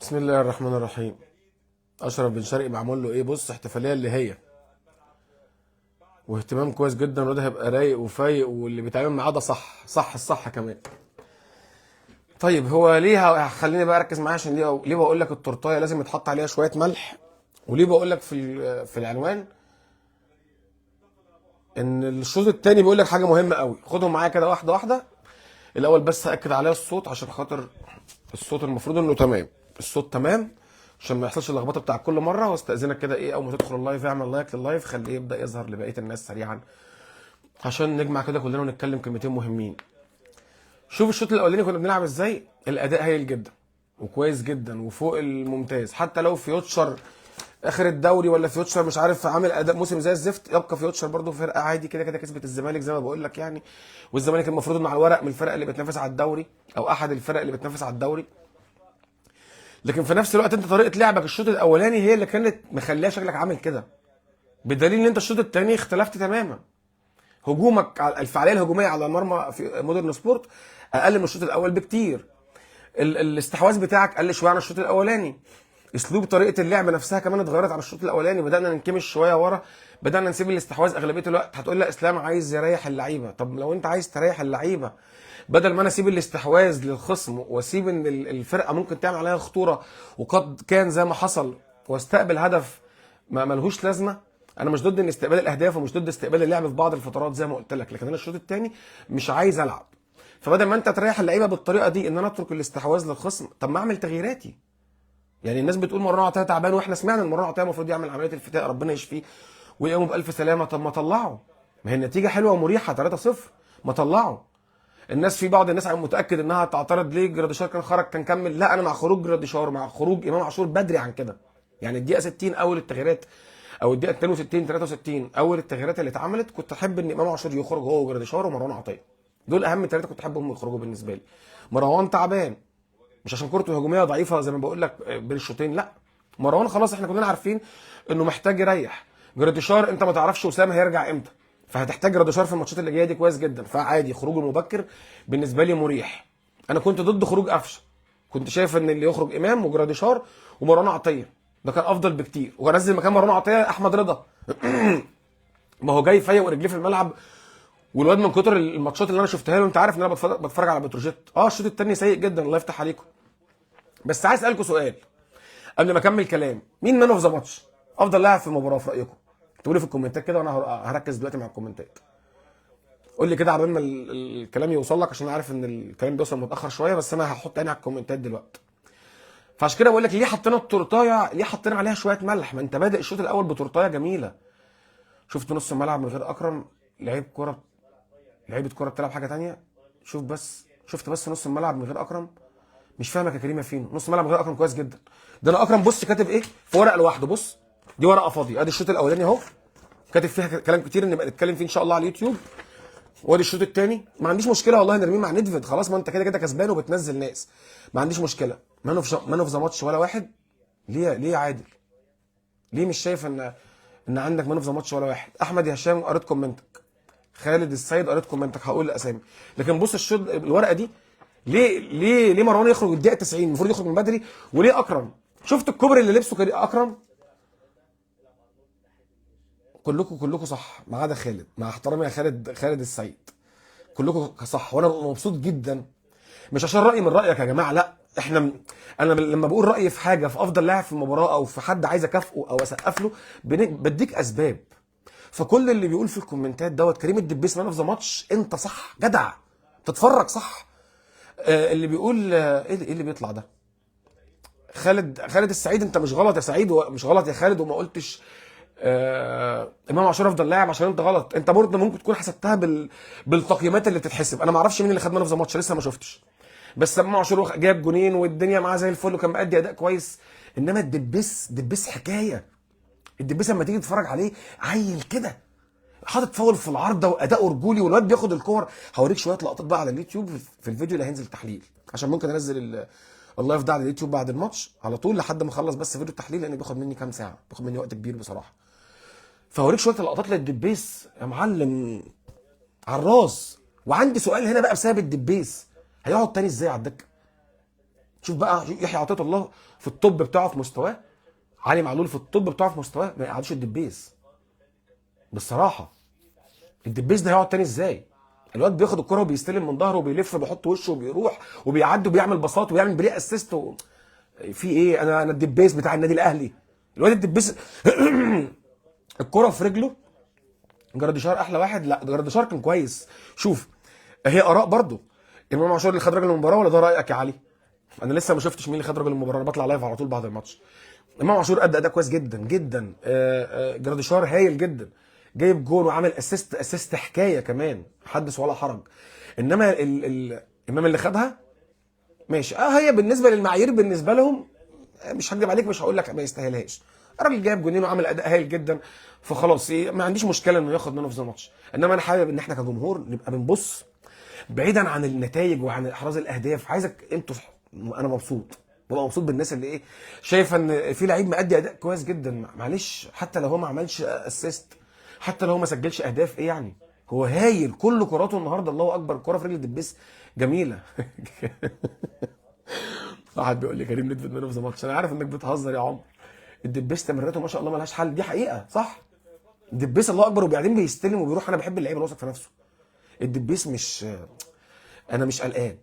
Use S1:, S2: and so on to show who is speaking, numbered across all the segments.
S1: بسم الله الرحمن الرحيم. اشرف بن شرقي معمول له ايه؟ بص، احتفاليه اللي هي واهتمام كويس جدا، الواد هيبقى رايق وفايق، واللي بيتعامل معاه ده صح صح الصح كمان. طيب هو ليه؟ خليني بقى اركز معاه، عشان ليه بقول لك التورتايه لازم يتحط عليها شويه ملح، وليه بقول لك في العنوان ان الشوط التاني بيقول لك حاجه مهمه قوي. خدهم معايا كده واحده واحده. الاول بس هاكد عليها الصوت، عشان خاطر الصوت المفروض انه تمام، الصوت تمام، عشان ما يحصلش اللخبطه بتاع كل مره. واستاذنك كده ايه، اول ما تدخل اللايف اعمل لايك لللايف، خليه يبدا يظهر لبقيه الناس سريعا، عشان نجمع كده كلنا ونتكلم كلمتين مهمين. شوف الشوط الاولاني كنا بنلعب ازاي. الاداء هايل جدا وكويس جدا وفوق الممتاز، حتى لو فيوتشر اخر الدوري ولا فيوتشر مش عارف عامل اداء موسم زي الزفت، يبقى فيوتشر برضه فرقه عادي كده كده، كسبت الزمالك زي ما بقول لك يعني. والزمالك المفروض انه على الورق من الفرق اللي بتنافس على الدوري، او احد الفرق اللي بتنافس على الدوري. لكن في نفس الوقت انت طريقه لعبك الشوط الاولاني هي اللي كانت مخليه شكلك عامل كده، بدليل ان انت الشوط الثاني اختلفت تماما. هجومك على الفعاليه الهجوميه على المرمى في مودرن سبورت اقل من الشوط الاول بكتير. الاستحواذ بتاعك قل شويه عن الشوط الاولاني. اسلوب طريقه اللعب نفسها كمان اتغيرت على الشوط الاولاني، بدانا ننكمش شويه ورا، بدانا نسيب الاستحواذ اغلبيه الوقت. هتقول لي اسلام عايز يريح اللعيبه. طب لو انت عايز تريح اللعيبه، بدل ما انا اسيب الاستحواذ للخصم واسيب ان الفرقه ممكن تعمل عليها خطوره، وقد كان زي ما حصل، واستقبل هدف ما ملهوش لازمه. انا مش ضد ان استقبال الاهداف ومش ضد استقبال اللعب في بعض الفترات زي ما قلت لك، لكن انا الشوط الثاني مش عايز العب. فبدل ما انت تريح اللعيبه بالطريقه دي ان انا اترك الاستحواذ للخصم، طب ما اعمل تغييراتي. يعني الناس بتقول مروان عطيه تعبان، واحنا سمعنا ان مروان عطيه المفروض يعمل عمليه الفتاء، ربنا يشفيه ويقوم بالف سلامه. طب ما طلعه، ما هي النتيجه حلوه ومريحه 3-0، ما طلعه. الناس في بعض الناس متاكد انها تعترض ليه جراديشار كان خرج كان كمل. لا، انا مع خروج جراديشار، مع خروج امام عاشور بدري عن كده. يعني الدقيقه 60 اول التغييرات، او الدقيقه 62 63 اول التغييرات اللي اتعملت، كنت احب ان امام عاشور يخرج هو وجراديشار ومروان عطيه. دول اهم ثلاثه كنت احبهم يخرجوا بالنسبه لي. مروان تعبان، مش عشان كورته الهجوميه ضعيفه زي ما بقول لك بين الشوطين، لا. مروان خلاص احنا كلنا عارفين انه محتاج يريح. جراديشار انت ما تعرفش اسامه هيرجع امتى، فهتحتاج جراديشار في الماتشات اللي جايه دي كويس جدا. فعادي خروجه المبكر بالنسبه لي مريح. انا كنت ضد خروج قفشه، كنت شايف ان اللي يخرج امام وجراديشار ومروان عطيه، ده كان افضل بكتير. وانزل مكان مروان عطيه احمد رضا. ما هو جاي فايق ورجليه في الملعب، والواد من كتر الماتشات اللي انا شفتها له، انت عارف ان انا بتفرج على بتروجيت. الشوط الثاني سيء جدا، الله يفتح عليكم. بس عايز اسالكم سؤال قبل ما اكمل كلام، مين مان اوف ذا ماتش؟ افضل لاعب في المباراه في رايكم؟ اكتبوا لي في الكومنتات كده، وانا هركز دلوقتي مع الكومنتات. قول لي كده عبال ما الكلام يوصل لك، عشان عارف ان الكلام بيوصل متاخر شويه، بس انا هحط عيني على الكومنتات دلوقتي. فعشان كده بقول لك ليه حطينا التورتايه، ليه حطينا عليها شويه ملح؟ ما انت بادئ الشوط الاول بتورتايه جميله. شفت نص الملعب من غير اكرم، لعيب كره، لعيبه كره بتلعب حاجه تانية. شفت بس نص الملعب من غير اكرم. مش فاهمك يا كريم يا فين، نص ملعب من غير اكرم كويس جدا. ده انا اكرم بص كاتب ايه في ورقه لوحده. بص دي ورقه فاضيه، ادي الشوط الاولاني اهو، كاتب فيها كلام كتير نبقى نتكلم فيه ان شاء الله على اليوتيوب. وادي الشوط الثاني، ما عنديش مشكله والله نرميه مع ندفد، خلاص ما انت كده كده كسبان وبتنزل ناس، ما عنديش مشكله. مان اوف ذا ماتش ولا واحد؟ ليه يا عادل؟ ليه مش شايف ان عندك مان اوف ذا ماتش ولا واحد؟ احمد يا هشام قريت كومنتك، خالد السيد قريت كومنتك، هقول الاسامي. لكن بص الشوط الورقه دي، ليه مروان يخرج الدقيقه 90؟ المفروض يخرج من بدري. وليه اكرم؟ شفت الكوبري اللي لبسه اكرم؟ كلكم صح ما عدا خالد، مع احترامي يا خالد السيد، كلكم صح وانا مبسوط جدا. مش عشان رايي من رايك يا جماعه، لا، انا لما بقول رايي في حاجه، في افضل لاعب في المباراه او في حد عايز اكافئه او اسقف له، بديك اسباب. فكل اللي بيقول في الكومنتات دوت كريم الدبيس مان اوف ذا ماتش، انت صح جدع، تتفرج صح. اللي بيقول ايه اللي بيطلع ده؟ خالد السعيد، انت مش غلط يا سعيد ومش غلط يا خالد، وما قلتش امام عاشور افضل لاعب عشان انت غلط. انت برضه ممكن تكون حسبتها بالتقييمات اللي بتتحسب. انا ما اعرفش مين اللي خد مان اوف ذا ماتش، لسه ما شفتش. بس امام عاشور جاب جونين والدنيا معاه زي الفل وكان مأدي اداء كويس. انما الدبيس حكايه. الدبيس لما تيجي تتفرج عليه عيل كده، حاطط فاول في العارضه واداء رجولي، والواد بياخد الكور. هوريك شويه لقطات بقى على اليوتيوب في الفيديو اللي هينزل تحليل، عشان ممكن انزل اللايف ده على اليوتيوب بعد الماتش على طول لحد ما اخلص بس فيديو التحليل، لان بياخد مني كام ساعه، بياخد مني وقت كبير بصراحه. فهوريك شويه اللقطات للدبيس يا معلم على الراس. وعندي سؤال هنا بقى بسبب الدبيس، هيقعد تاني ازاي على الدكه؟ شوف بقى يحيى عطيه الله في الطب بتاعه في مستواه، علي معلول في الطب بتاعه في مستواه، ما يقعدوش الدبيس بالصراحه. الدبيس ده هيقعد تاني ازاي؟ الواد بياخد الكره وبيستلم من ظهره وبيلف وبيحط وشه وبيروح وبيعدي وبيعمل باصات ويعمل بري اسيست في ايه؟ انا الدبيس بتاع النادي الاهلي. الواد الدبيس الكره في رجله. جراديشار احلى واحد؟ لا جراديشار كان كويس. شوف، هي اراء برضو. امام عاشور اللي خد راجل المباراه ولا ده رايك يا علي؟ انا لسه ما شفتش مين اللي خد راجل المباراه، انا بطلع لايف على طول بعد الماتش. امام عاشور ادى اداء كويس جدا جدا. جراديشار هايل جدا، جايب جول وعمل اسيست حكايه كمان، حدث ولا حرج. انما الامام اللي خدها ماشي، هي بالنسبه للمعايير بالنسبه لهم، مش هكدب عليك مش هقول لك ما يستاهلهاش. الراجل جايب جونين وعمل اداء هايل جدا، فخلاص إيه، ما عنديش مشكله انه ياخد منه في الماتش. انما انا حابب ان احنا كجمهور نبقى بنبص بعيدا عن النتائج وعن احراز الاهداف. عايزك انتوا انا مبسوط، ببقى مبسوط بالناس اللي ايه، شايفه ان في لعيب مأدي اداء كويس جدا. معلش حتى لو هو ما عملش اسيست، حتى لو هو ما سجلش اهداف، ايه يعني؟ هو هايل، كل كراته النهارده الله اكبر، كره في رجل الدبيس جميله. واحد بيقول لي كريم ندفد مان اوف ذا ماتش. انا عارف انك بتهزر يا عمر، الدبيس تمريراته ما شاء الله ملهاش حل، دي حقيقه صح. الدبيس الله اكبر، وبعدين بيستلم وبيروح. انا بحب اللعيب اللي واثق في نفسه. الدبيس مش، انا مش قلقان.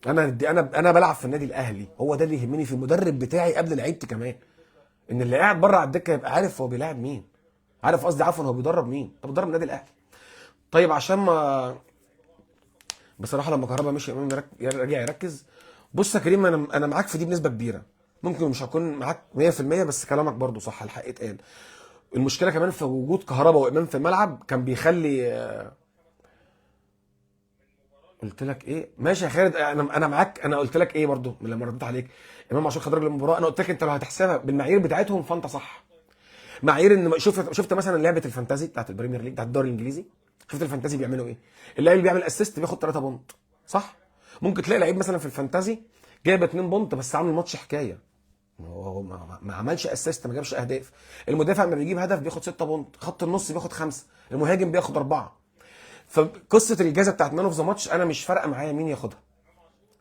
S1: انا بلعب في النادي الاهلي، هو ده اللي يهمني في المدرب بتاعي قبل لعيبتي كمان، ان اللي قاعد بره على الدكه يبقى عارف هو بيلاعب مين، عارف قصدي عفوا هو بيدرب مين. طب بيدرب النادي الاهلي. طيب عشان ما، بصراحه لما كهربا مشي امام رجع يركز. بص يا كريم، انا معاك في دي بنسبه كبيره، ممكن مش هكون معاك 100%، بس كلامك برضو صح، الحق اتقال. المشكله كمان في وجود كهربا وامام في الملعب كان بيخلي قلت لك ايه؟ ماشي يا خالد، انا معاك. انا قلت لك ايه برضو من لما رديت عليك؟ امام عاشور خد راجل المباراه. انا قلت لك انت لو هتحسبها بالمعايير بتاعتهم فانت صح. معايير ان شفت مثلا لعبه الفانتازي بتاعت البريمير ليج بتاعت الدوري الانجليزي، شفت الفانتازي بيعملوا ايه؟ اللاعب اللي بيعمل اسيست بياخد 3 بونت صح. ممكن تلاقي لعيب مثلا في الفانتازي جايب 2 بونت بس عامل ماتش حكايه، هو ما عملش اسيست، ما جابش اهداف. المدافع لما بيجيب هدف بياخد 6 بونت، خط النص بياخد 5، المهاجم بياخد 4. فقصه الجائزه بتاعت مان اوف ذا ماتش انا مش فارقه معايا مين ياخدها،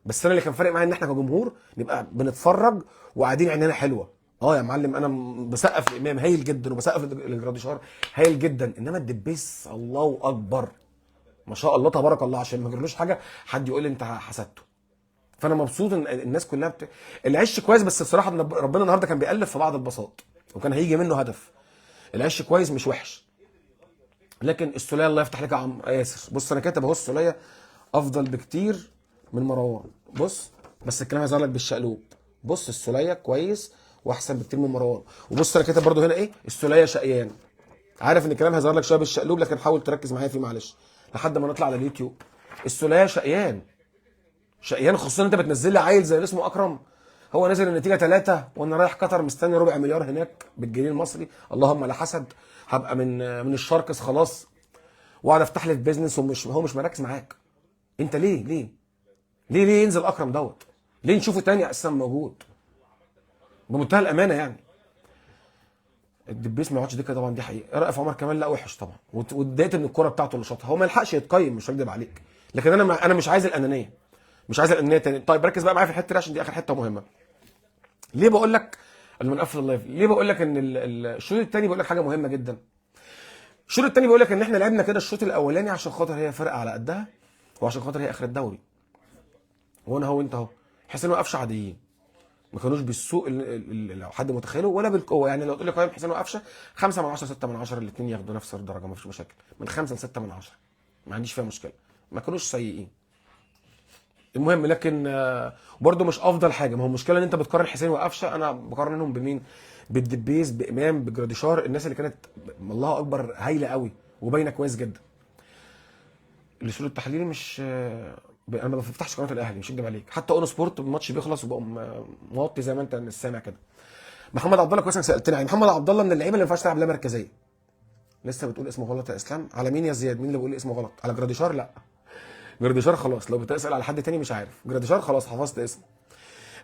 S1: بس انا اللي كان فارق معايا ان احنا كجمهور نبقى بنتفرج وقاعدين عينينا حلوه. اه يا معلم، انا بسقف الامام هايل جدا وبسقف لجراديشار هايل جدا، انما الدبيس الله اكبر ما شاء الله تبارك الله، عشان ما جرلوش حاجه حد يقول لي انت حسدته. فانا مبسوط ان الناس كلها العش كويس، بس الصراحه إن ربنا النهارده كان بيألف في بعض البساط وكان هيجي منه هدف. العش كويس مش وحش، لكن السوليه الله يفتح عليك يا عم ياسر. بص انا كاتب اهو، السوليه افضل بكتير من مروان. بص بس الكلام هيظهر لك بالشقلوب. بص السوليه كويس واحسن بكتير من مروان. وبص انا كاتب برضو هنا ايه، السوليه شقيان. عارف ان الكلام هيظهر لك شويه بالشقلوب، لكن حاول تركز معايا فيه معلش لحد ما نطلع على اليوتيوب. السوليه شقيان، شقيان، خصوصا انت بتنزل لي عيل زي اللي اسمه اكرم، هو نازل النتيجه 3 وانا رايح قطر مستني ربع مليار هناك بالجنيه المصري، اللهم لا حسد، هبقى من الشاركس خلاص، واقعد افتح لي في بيزنس ومش هو مش مركز معاك. انت ليه ينزل اكرم دوت؟ ليه نشوفه تاني اساسا موجود؟ بمنتهى الامانه يعني. الدبيس ما يقعدش دكه طبعا، دي حقيقه. ايه رايك في عمر كمال؟ لا وحش طبعا، واتضايقت من الكوره بتاعته اللي شاطها، هو ما يلحقش يتقيم مش هكدب عليك، لكن انا مش عايز الانانيه، مش عايز الانانيه تاني. طيب ركز بقى معايا في الحته دي عشان دي اخر حته مهمه. ليه بقول لك قبل ما نقفل اللايف، ليه بقول لك ان الشوط الثاني بقول لك حاجه مهمه جدا. الشوط الثاني بيقول لك ان احنا لعبنا كده الشوط الاولاني عشان خاطر هي فرقه على قدها، وعشان خاطر هي اخر الدوري. وانا هو انت اهو، حسين وقفشه عاديين، ما كانوش بالسوق لو حد متخيله ولا بالقوه. يعني لو تقول لي قيم حسين وقفشه 5 من 10 6 من 10، الاثنين ياخدوا نفس الدرجه ما فيش مشاكل، من 5 ل 6 من 10 ما عنديش فيها مشكله، ما كانوش سيئين. المهم لكن برده مش افضل حاجه. ما هو المشكله ان انت بتقارن حسين وقفشه، انا بقارنهم بمين؟ بالدبيس، بامام، بجراديشار، الناس اللي كانت الله اكبر هايله قوي وباينه كويس جدا. الاسلوب التحليلي مش انا ما بفتحش قناه الاهلي مش هكدب عليك، حتى اون سبورت الماتش بيخلص وبقوم موطي زي ما انت مش سامع كده. محمد عبد الله كويس انك سالتني عليه. محمد عبد الله من اللعيبه اللي ما ينفعش تلعب لا مركزيه. لسه بتقول اسمه غلط يا اسلام؟ على مين يا زياد؟ مين اللي بيقول اسمه غلط؟ على جراديشار؟ لا جراديشار خلاص، لو بتسال على حد تاني مش عارف، جراديشار خلاص حفظت اسمه.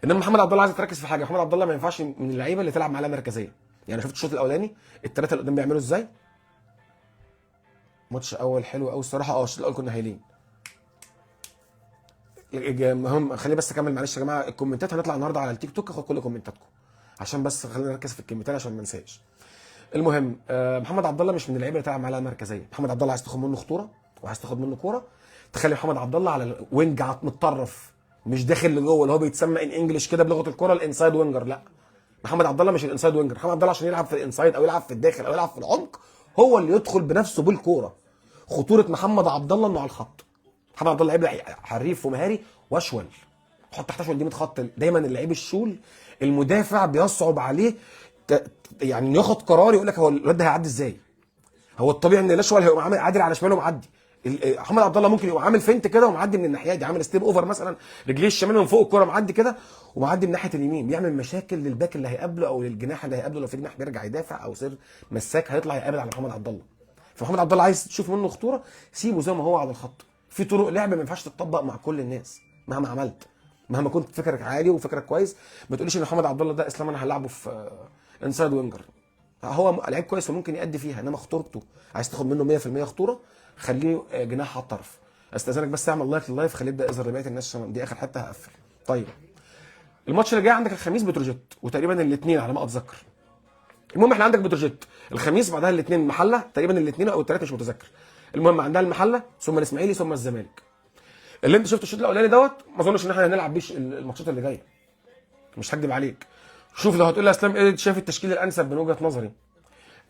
S1: انما محمد عبد الله عايز تركز في حاجه، محمد عبد الله ما ينفعش من اللعيبه اللي تلعب معاه مركزيه. يعني شفت الشوط الاولاني الثلاثه اللي قدام بيعملوا ازاي؟ ماتش اول حلو قوي الصراحه. الشوط الاول كنا هايلين. المهم خليني بس اكمل معلش يا جماعه. الكومنتات هنطلع النهارده على التيك توك، اخد كل كومنتاتكم عشان بس خلينا نركز في الكلمتين عشان ما انساش. المهم محمد عبد الله مش من اللعيبه اللي تلعب معاها مركزيه. محمد عبد الله عايز تاخد منه خطوره وعايز تاخد منه كوره، تخلي محمد عبد الله على الوينج متطرف، مش داخل لجوه اللي هو بيتسمى ان انجلش كده بلغه الكوره الانسايد وينجر. لا، محمد عبد الله مش الانسايد وينجر. محمد عبد الله عشان يلعب في الانسايد او يلعب في الداخل او يلعب في العمق، هو اللي يدخل بنفسه بالكوره. خطوره محمد عبد الله انه على الخط. محمد عبد الله لعيب حريف ومهاري واشول، حط تحت اشول دي خط. دايما اللعيب الشول المدافع بيصعب عليه يعني ياخد قرار، يقول لك هو الواد ده هيعدي ازاي. هو الطبيعي ان الاشول هيبقى عامل عادل على شماله ومعدي. محمد عبد الله ممكن يبقى عامل فينت كده ومعدي من الناحيه دي، عامل ستيب اوفر مثلا، رجليه الشمال من فوق الكوره معدي كده ومعدي من ناحيه اليمين، بيعمل مشاكل للباك اللي هيقابله او للجناح اللي هيقابله. لو في جناح بيرجع يدافع او سير مساك هيطلع يقابل على محمد عبد الله. فمحمد عبد الله عايز تشوف منه خطوره، سيبه زي ما هو على الخط. في طرق لعب ما ينفعش تطبق مع كل الناس مهما عملت، مهما كنت فكرك عالي وفكرك كويس. ما تقوليش ان محمد عبد الله ده اسلام انا هلعبه في انسايد وينجر. هو لعيب كويس وممكن يأدي فيها، انما خطورته عايز تاخد منه 100% خطوره، خليه جناح على الطرف. استاذنك بس اعمل لايك لللايف، خليه يبدا يظهر لبقيه الناس عشان دي اخر حته هقفل. طيب الماتش اللي جاي عندك الخميس بتروجيت، وتقريبا الاثنين على ما اتذكر. المهم احنا عندك بتروجيت الخميس، بعدها الاثنين محله، تقريبا الاثنين او الثلاثه مش متذكر. المهم عندها المحله ثم الاسماعيلي ثم الزمالك. اللي انت شفته الشوط الاولاني دوت، ما اظنش ان احنا هنلعب بيه الماتشات اللي جايه، مش هكدب عليك. شوف لو هتقول لي يا اسلام ايه شايف التشكيل الانسب من وجهه نظري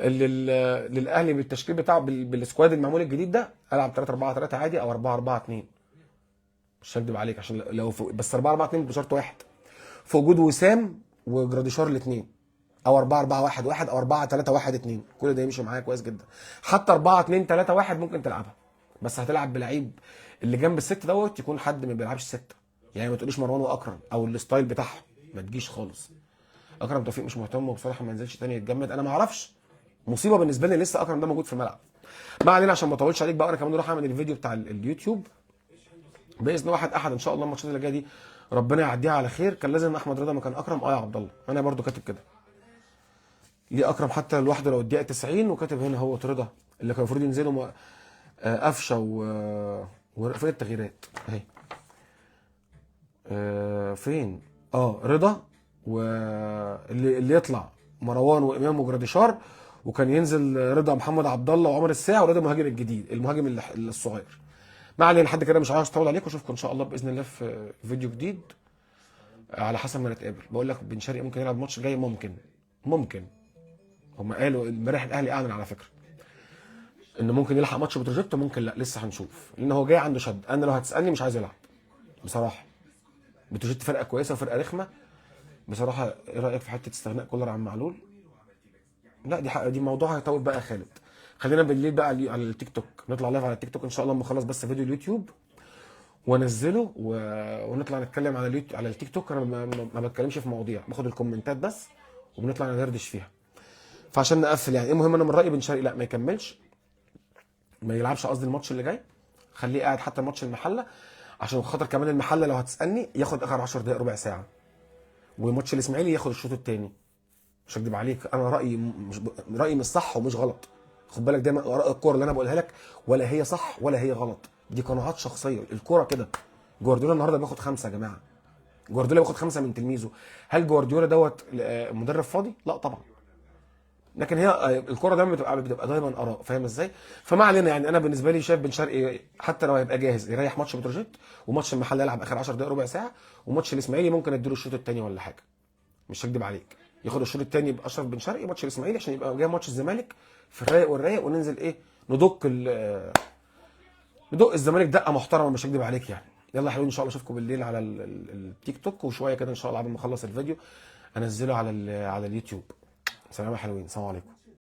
S1: للاهلي بالتشكيل بتاعه بالسكواد المعمول الجديد ده، العب 3-4-3 عادي او 4-4-2. مش هكدب عليك، عشان لو بس 4-4-2 بشرط واحد، في وجود وسام وجراديشار الاثنين، او 4-4-1-1 او 4-3-1-2. كل ده يمشي معايا كويس جدا. حتى 4-2-3-1 ممكن تلعبها، بس هتلعب بلعيب اللي جنب الست دوت يكون حد ما بيلعبش سته. يعني ما تقوليش مروان واكرم او الستايل بتاعهم، ما تجيش خالص. اكرم توفيق مش مهتم وبصراحه ما ينزلش تاني يتجمد، انا ما اعرفش، مصيبه بالنسبه لي لسه اكرم ده موجود في الملعب. ما علينا عشان ما اطولش عليك بقى، انا كمان اروح اعمل الفيديو بتاع اليوتيوب باذن واحد احد ان شاء الله. الماتشات اللي جايه دي ربنا يعديها على خير. كان لازم احمد رضا مكان اكرم، يا عبد الله انا برضو كاتب كده ليه اكرم حتى لوحده لو الدقيقه 90، وكاتب هنا هو رضا اللي كان المفروض ينزلوا قفشه وفين التغييرات اهي. فين رضا، واللي يطلع مروان وامام وجراديشار، وكان ينزل رضا محمد عبد الله وعمر الساعه ورضا المهاجم الجديد المهاجم الصغير. ما علينا لحد كده، مش عايز اطول عليكم، اشوفكم ان شاء الله باذن الله في فيديو جديد على حسب ما نتقابل. بقول لك بن شرقي ممكن يلعب ماتش جاي، ممكن هم قالوا امبارح الاهلي اعلن على فكره ان ممكن يلحق ماتش بتروجيت، ممكن لا لسه هنشوف، لان هو جاي عنده شد. انا لو هتسالني مش عايز يلعب بصراحه. بتروجيت فرقه كويسه وفرقه رخمه بصراحه. ايه رايك في حته استغناء كولر عن معلول؟ لا دي موضوع هيطول بقى يا خالد. خلينا بالليل بقى على التيك توك، نطلع لايف على التيك توك ان شاء الله لما اخلص بس فيديو اليوتيوب وانزله ونطلع نتكلم على التيك توك. انا ما بتكلمش في مواضيع، باخد الكومنتات بس وبنطلع ندردش فيها. فعشان نقفل يعني، المهم انا من رايي بن شرقي لا ما يكملش، ما يلعبش قصدي الماتش اللي جاي، خليه قاعد حتى ماتش المحله، عشان خاطر كمان المحله لو هتسالني ياخد اخر 10 دقائق ربع ساعه، وماتش الاسماعيلي ياخد الشوط الثاني. مش هكدب عليك، انا رايي مش صح ومش غلط. خد بالك دايما اراء الكوره اللي انا بقولها لك ولا هي صح ولا هي غلط، دي قناعات شخصيه. الكوره كده. جوارديولا النهارده بياخد 5 يا جماعه، جوارديولا بياخد 5 من تلميذه. هل جوارديولا دوت مدرب فاضي؟ لا طبعا. لكن هي الكوره دايما بتبقى دايما اراء، فاهم ازاي؟ فما علينا يعني. انا بالنسبه لي شايف بن شرقي حتى لو هيبقى جاهز يريح ماتش بتروجيت، وماتش المحله يلعب اخر 10 دقائق ربع ساعه، وماتش الاسماعيلي ممكن اديله الشوط الثاني ولا حاجه. مش هكدب عليك، ياخد الشوط الثاني باشرف بن شرقي ماتش الاسماعيلي، عشان يبقى جاي ماتش الزمالك في الرايق والرايق، وننزل ندق الزمالك دقه محترمه. مش هكدب عليك يعني. يلا يا حلوين، ان شاء الله اشوفكم بالليل على التيك توك، وشويه كده ان شاء الله قبل ما اخلص الفيديو انزله على اليوتيوب. سلام يا حلوين، سلام عليكم.